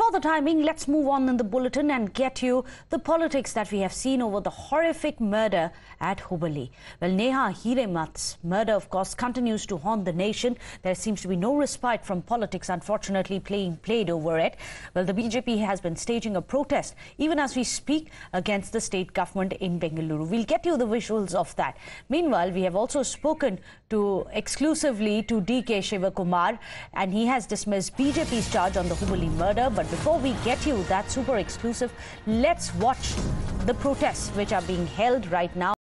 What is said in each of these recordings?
for the timing, let's move on in the bulletin and get you the politics that we have seen over the horrific murder at Hubballi. Well, Neha Hiremath's murder, of course, continues to haunt the nation. There seems to be no respite from politics, unfortunately, played over it. Well, the BJP has been staging a protest, even as we speak, against the state government in Bengaluru. We'll get you the visuals of that. Meanwhile, we have also spoken exclusively to D.K. Shivakumar, and he has dismissed BJP's charge on the Hubballi murder. But before we get you that super exclusive, let's watch the protests which are being held right now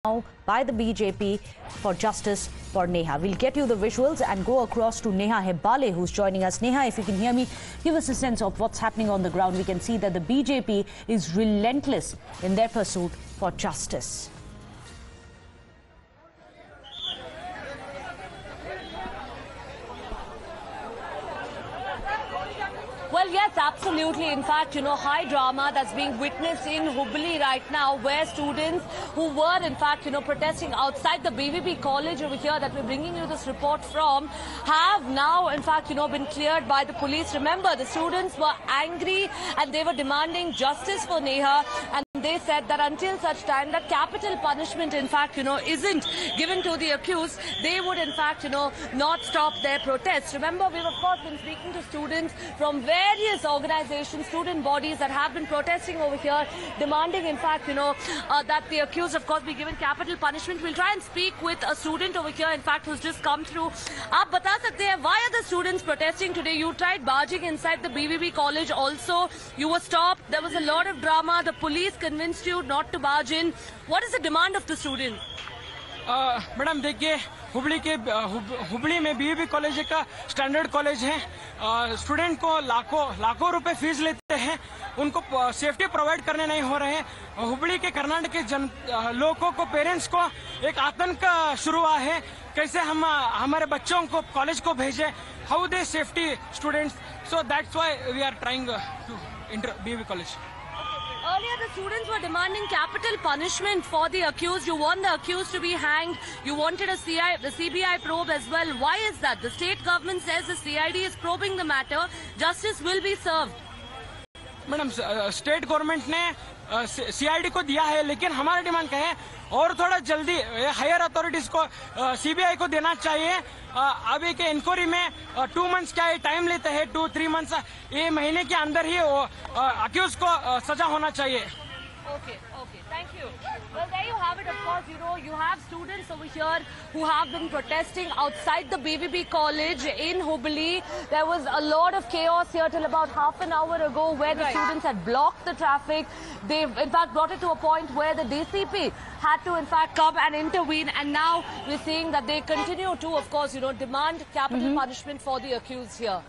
by the BJP for justice for Neha. We'll get you the visuals and go across to Neha Hebbale, who's joining us. Neha, if you can hear me, give us a sense of what's happening on the ground. We can see that the BJP is relentless in their pursuit for justice. Well, yes, absolutely. In fact, high drama that's being witnessed in Hubballi right now, where students who were, in fact, protesting outside the BVB college over here that we're bringing you this report from, have now, in fact, been cleared by the police. Remember, the students were angry and they were demanding justice for Neha. And they said that until such time that capital punishment, in fact, isn't given to the accused, they would, in fact, not stop their protests. Remember, we've, of course, been speaking to students from various organizations, student bodies that have been protesting over here, demanding, in fact, that the accused, of course, be given capital punishment. We'll try and speak with a student over here, in fact, who's just come through. Aap bata sakte hain, why are the students protesting today? You tried barging inside the BVB college also. You were stopped. There was a lot of drama. The police convinced you not to barge in. What is the demand of the students? Madam देखिए, हुबली में BVB college का standard college है। Student को लाखों रुपए fees लेते हैं, उनको सेफ्टी प्रोवाइड करने नहीं हो रहे हैं। हुबली के कर्नाटक के लोगों को, पेरेंट्स को एक आतंक शुरू हुआ है। कैसे हम हमारे बच्चों को कॉलेज को भेजें, how they safety students, so that's why we are trying to enter BVB college. Earlier, the students were demanding capital punishment for the accused. You want the accused to be hanged. You wanted the CBI probe as well. Why is that? The state government says the CID is probing the matter. Justice will be served. Madam, state government ने CID को दिया है, लेकिन हमारा demand क्या है, और थोड़ा जल्दी हायर अथॉरिटीज को, सीबीआई को देना चाहिए। अभी के इंक्वायरी में 2 मंथ्स क्या टाइम लेते हैं, 2-3 मंथ्स, ये महीने के अंदर ही अक्यूज को सजा होना चाहिए। Okay, thank you. Well, there you have it. Of course, you have students over here who have been protesting outside the BVB college in Hubballi. There was a lot of chaos here till about half an hour ago, where the students had blocked the traffic. They've, in fact, brought it to a point where the DCP had to, in fact, come and intervene. And now we're seeing that they continue to, of course, demand capital punishment for the accused here.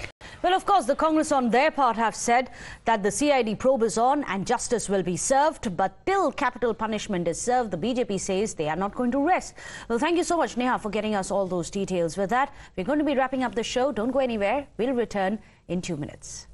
Well, of course, the Congress on their part have said that the CID probe is on and justice will be served. But till capital punishment is served, the BJP says they are not going to rest. Well, thank you so much, Neha, for getting us all those details. With that, we're going to be wrapping up the show. Don't go anywhere. We'll return in 2 minutes.